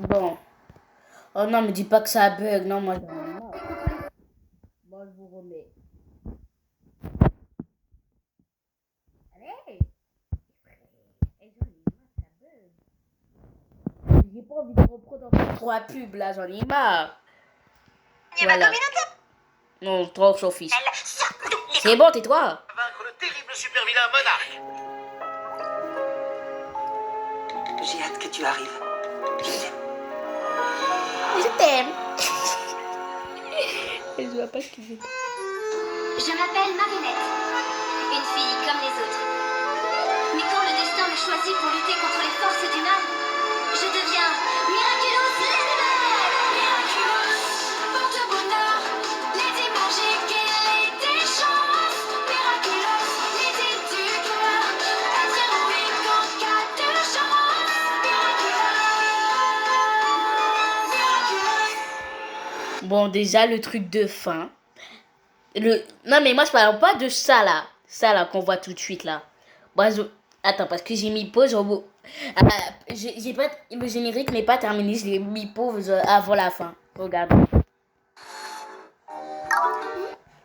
Bon. Oh non, me dis pas que ça bug. Non, moi, j'en ai marre. Bon, je vous remets. Allez. Eh, j'en ai marre, ça bug. J'ai pas envie de reprendre encore trois pubs, là, j'en ai marre. Voilà. Non, trop son fils. C'est bon, tais-toi. Vaincre le terrible super vilain monarque. J'ai hâte que tu arrives. Je t'aime. Elle voit pas ce qu'il veut. Je m'appelle Marinette, une fille comme les autres. Mais quand le destin me choisit pour lutter contre les forces du mal, je deviens Miraculous Ladybug. Miraculous, porte-bonheur, Lady magique et Lady chance. Miraculous, Lady du cœur, être héroïque en cas de chance. Miraculous. Bon, déjà, le truc de fin. Non, mais moi, je parle pas de ça, là. Ça, là, qu'on voit tout de suite, là. Moi, attends, parce que j'ai mis pause. J'ai pas... Le générique n'est pas terminé. Je l'ai mis pause avant la fin. Regarde.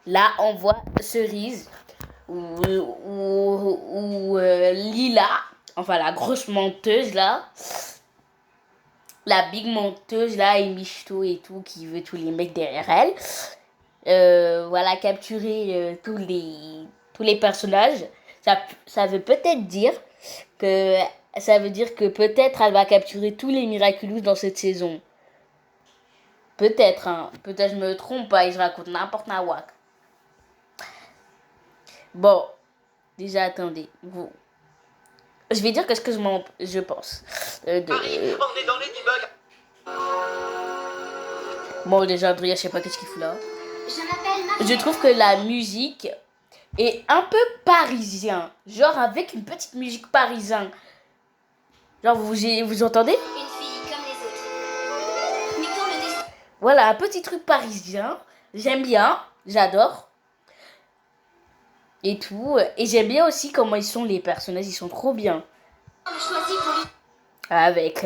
Là, on voit Cerise ou Lila. Enfin, la grosse menteuse, là. La big menteuse, là, et Michto et tout, qui veut tous les mecs derrière elle. Voilà, capturer tous les personnages. Ça veut peut-être dire que peut-être elle va capturer tous les Miraculous dans cette saison. Peut-être, hein. Peut-être je me trompe pas et je raconte n'importe quoi. Bon, déjà attendez. Je vais dire qu'est-ce que je pense. Harry, on est dans Ladybug. Bon, déjà Adrien, je sais pas qu'est-ce qu'il fout là. Je m'appelle Marinette. Je trouve que la musique est un peu parisien. Genre avec une petite musique parisienne. Genre vous entendez? Une fille comme les autres. Mais quand le destin Voilà, un petit truc parisien. J'aime bien, j'adore. Et tout. Et j'aime bien aussi comment ils sont les personnages, ils sont trop bien. me choisit pour lutter. Avec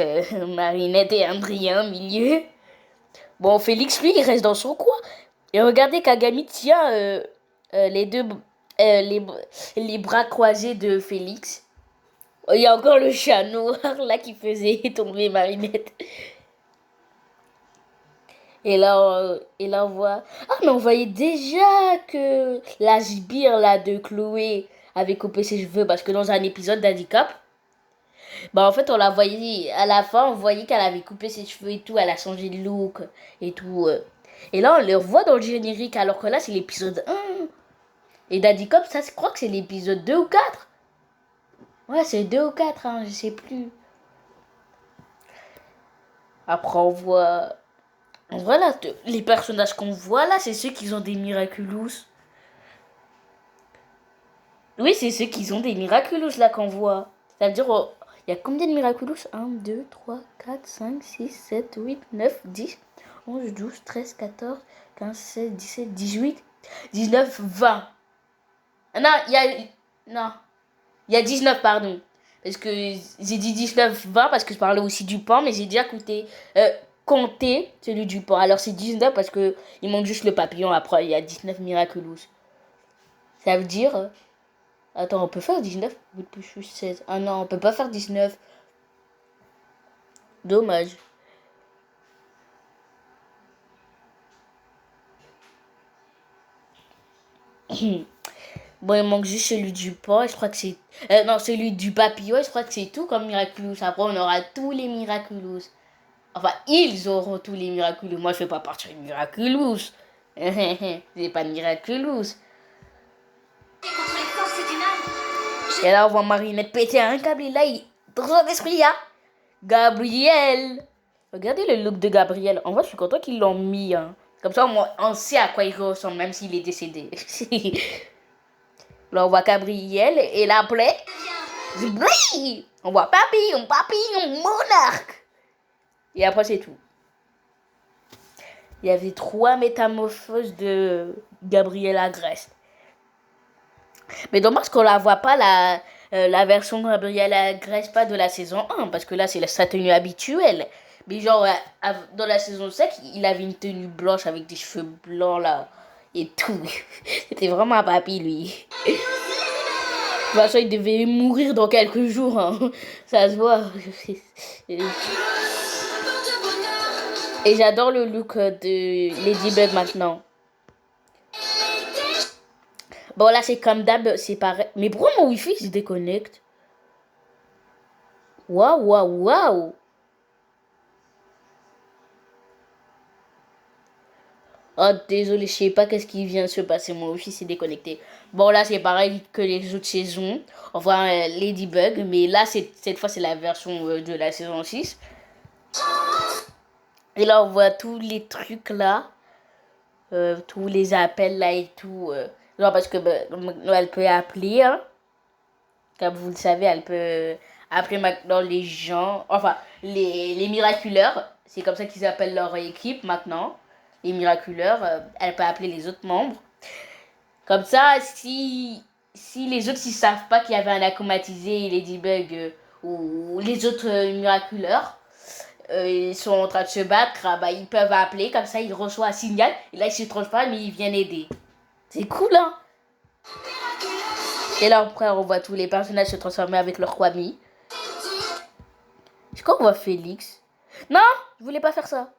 Marinette et Adrien au milieu. Bon, Félix, lui, il reste dans son coin. Et regardez, Kagami tient les deux... les bras croisés de Félix. Il y a encore le chat noir là qui faisait tomber Marinette. Et là on voit... Ah, mais on voyait déjà que la sbire là de Chloé avait coupé ses cheveux parce que dans un épisode d'Handicap, bah en fait on la voyait, à la fin on voyait qu'elle avait coupé ses cheveux et tout, elle a changé de look et tout. Et là on le revoit dans le générique alors que là c'est l'épisode 1. Et d'Handicap, ça je crois que c'est l'épisode 2 ou 4. Ouais, c'est 2 ou 4, hein, je sais plus. Après on voit... Voilà, les personnages qu'on voit là, c'est ceux qui ont des Miraculous. Oui, c'est ceux qui ont des Miraculous là qu'on voit. Ça veut dire, il y a combien de Miraculous? 1, 2, 3, 4, 5, 6, 7, 8, 9, 10, 11, 12, 13, 14, 15, 16, 17, 18, 19, 20. Non, Non, il y a 19, pardon. Parce que j'ai dit 19, 20 parce que je parlais aussi du pain, mais j'ai déjà compté celui du pain. Alors c'est 19 parce que il manque juste le papillon. Après, il y a 19 Miraculous. Ça veut dire... Attends, on peut faire 19 8 plus 16. Ah non, on peut pas faire 19. Dommage. Bon, il manque juste celui du pain. Je crois que c'est... non, celui du papillon. Je crois que c'est tout comme Miraculous. Après, on aura tous les Miraculous. Enfin, ils auront tous les Miraculous. Moi, je fais pas partie des Miraculous. C'est pas de Miraculous. contre les forces du mal, Et là, on voit Marinette péter un câble. Et là, dans son esprit, il y a Gabriel. Regardez le look de Gabriel. En vrai, je suis content qu'ils l'ont mis. Hein. Comme ça, on sait à quoi il ressemble, même s'il est décédé. Là, on voit Gabriel. Et là, après, on voit papillon, papillon, monarque. Et après, c'est tout. Il y avait 3 métamorphoses de Gabriel Agreste. Mais dommage qu'on la voit pas, la version Gabriel Agreste, pas de la saison 1. Parce que là, c'est sa tenue habituelle. Mais genre, dans la saison 5, il avait une tenue blanche avec des cheveux blancs là. Et tout. C'était vraiment un papy, lui. De toute façon, il devait mourir dans quelques jours. Hein. Ça se voit. Et j'adore le look de Ladybug maintenant. Bon, là, c'est comme d'hab, c'est pareil. Mais pourquoi mon Wi-Fi se déconnecte? Waouh, waouh, waouh. Oh, désolé, je sais pas qu'est-ce qui vient de se passer. Mon Wi-Fi s'est déconnecté. Bon, là, c'est pareil que les autres saisons. Enfin, Ladybug. Mais là, cette fois, c'est la version de la saison 6. Et là, on voit tous les trucs là. Tous les appels là et tout. Genre, parce que elle peut appeler. Hein. Comme vous le savez, elle peut appeler maintenant les gens. Enfin, les miraculeurs. C'est comme ça qu'ils appellent leur équipe maintenant. Les miraculeurs, elle peut appeler les autres membres. Comme ça, si les autres ne savent pas qu'il y avait un acomatisé, Ladybug ou les autres miraculeurs, ils sont en train de se battre, ils peuvent appeler, comme ça ils reçoivent un signal, et là ils se transforment et ils viennent aider. C'est cool, hein? Et là après on voit tous les personnages se transformer avec leur amis. Je crois qu'on voit Félix. Non, je voulais pas faire ça.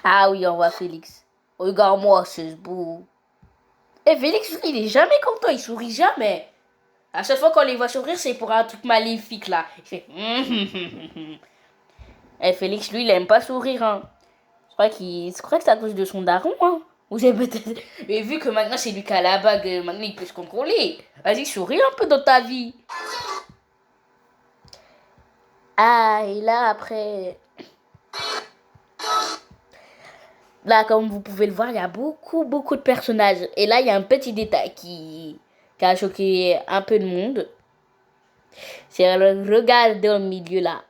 Ah oui, on voit Félix. Regarde-moi, c'est beau. Et Félix, lui, il est jamais content, il sourit jamais. À chaque fois qu'on les voit sourire, c'est pour un truc maléfique, là. Il fait... Et Félix, lui, il aime pas sourire, hein. Je crois que c'est à cause de son daron, hein. Ou c'est peut-être... Mais vu que maintenant, c'est lui qui a la bague, maintenant, il peut se contrôler. Vas-y, souris un peu dans ta vie. Ah, et là, après... Là, comme vous pouvez le voir, il y a beaucoup de personnages. Et là, il y a un petit détail qui a choqué un peu de monde. C'est le regard dans le milieu, là.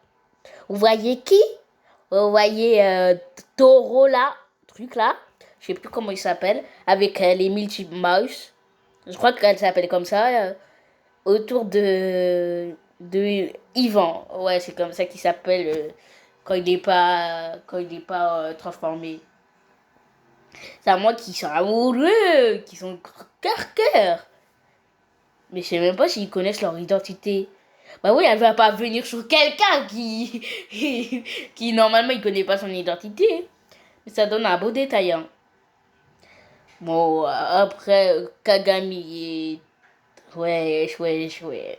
Vous voyez qui? Vous voyez Taureau, là. Truc, là. Je sais plus comment il s'appelle. Avec les Milky Mouse. Je crois qu'elle s'appelle comme ça. Autour de Yvan. Ouais, c'est comme ça qu'il s'appelle quand il n'est pas transformé. C'est à moi qui sont amoureux, qui sont cœur. Mais je sais même pas s'ils connaissent leur identité. Bah oui, elle va pas venir sur quelqu'un qui normalement il connaît pas son identité. Mais ça donne un beau détail. Hein. Bon, après, Kagami est... Ouais.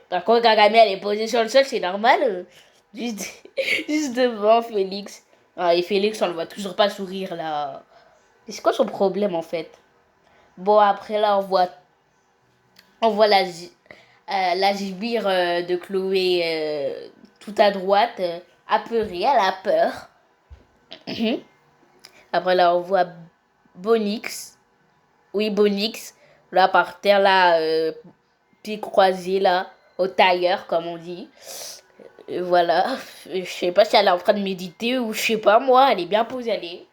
Par contre, Kagami elle est posée sur le sol, c'est normal. Juste devant Félix. Ah, et Félix, on le voit toujours pas sourire là. C'est quoi son problème en fait? Bon, après là, on voit la gibire de Chloé tout à droite, apeurée, elle a peur. Après là, on voit Bonix. Oui, Bonix. Là, par terre, là, pied croisé, là, au tailleur, comme on dit. Voilà. Je sais pas si elle est en train de méditer ou je sais pas, moi, elle est bien posée, elle est...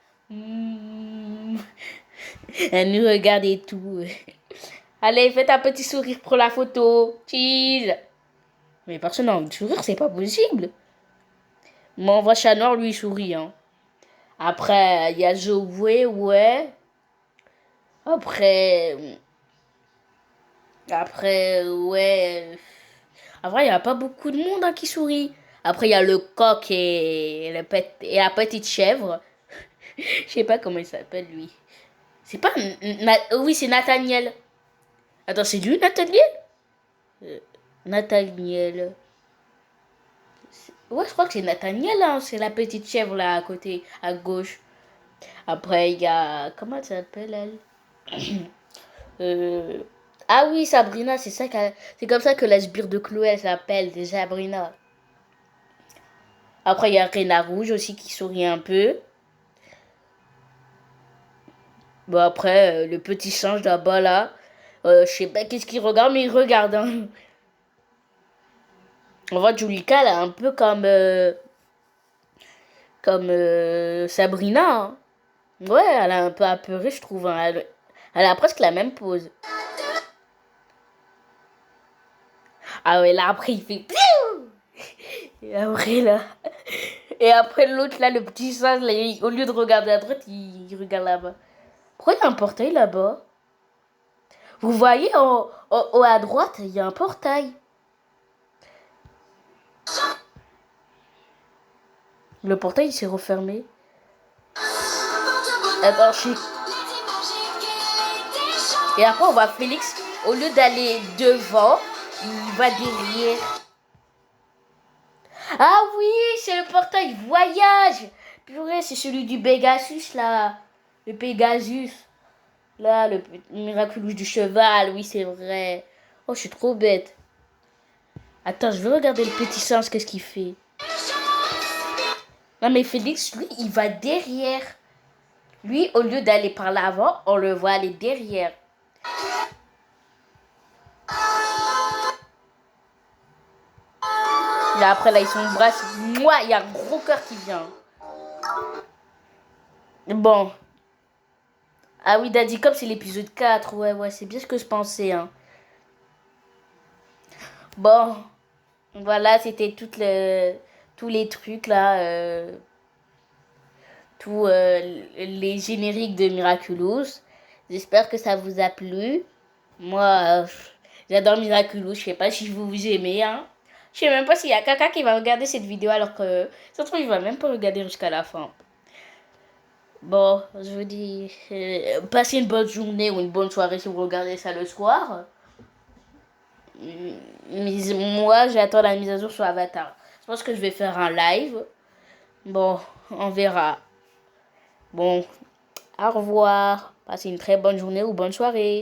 Elle nous regarde et tout. Allez, faites un petit sourire pour la photo. Cheese. Mais personne n'a envie de sourire, c'est pas possible. Moi, on voit Chat Noir, lui, il sourit. Hein. Après, il y a Zoé, ouais. Après, ouais. Après, il n'y a pas beaucoup de monde hein, qui sourit. Après, il y a le coq et la petite chèvre. Je sais pas comment il s'appelle, lui. C'est pas... Oui, c'est Nathaniel. Attends, c'est lui, Nathaniel Nathaniel. Ouais, je crois que c'est Nathaniel, hein. C'est la petite chèvre, là, à côté, à gauche. Après, il y a... Comment elle s'appelle, elle Ah oui, Sabrina, c'est comme ça que la sbire de Chloé, elle s'appelle, c'est Sabrina. Après, il y a Réna Rouge aussi qui sourit un peu. Bon, après, le petit singe là-bas, là. Je sais pas qu'est-ce qu'il regarde, mais il regarde. Hein. On voit Julika, elle est un peu comme Sabrina. Hein. Ouais, elle est un peu apeurée, je trouve. Hein. Elle a presque la même pose. Ah ouais, là, après, il fait... Et après, là... Et après, l'autre, là, le petit singe, là, au lieu de regarder à droite, il regarde là-bas. Pourquoi il y a un portail là-bas? Vous voyez, à droite, il y a un portail. Le portail, il s'est refermé. Attends, Et après, on voit Félix, au lieu d'aller devant, il va derrière. Ah oui, c'est le portail voyage. Purée, c'est celui du Pegasus, là. Le Pegasus. Là, le Miraculous du cheval. Oui, c'est vrai. Oh, je suis trop bête. Attends, je vais regarder le petit singe, qu'est-ce qu'il fait. Non, mais Félix, lui, il va derrière. Lui, au lieu d'aller par l'avant, on le voit aller derrière. Et après, là, ils s'embrassent. Moi, il y a un gros cœur qui vient. Bon. Ah oui, Daddy Cop, c'est l'épisode 4. Ouais, c'est bien ce que je pensais. Hein. Bon. Voilà, c'était tous les trucs, là. Tous les génériques de Miraculous. J'espère que ça vous a plu. Moi, j'adore Miraculous. Je sais pas si vous aimez, hein. Je sais même pas s'il y a quelqu'un qui va regarder cette vidéo alors que ça se trouve, il va même pas regarder jusqu'à la fin. Bon, je vous dis, passez une bonne journée ou une bonne soirée si vous regardez ça le soir. Mais moi, j'attends la mise à jour sur Avatar. Je pense que je vais faire un live. Bon, on verra. Bon, au revoir. Passez une très bonne journée ou bonne soirée.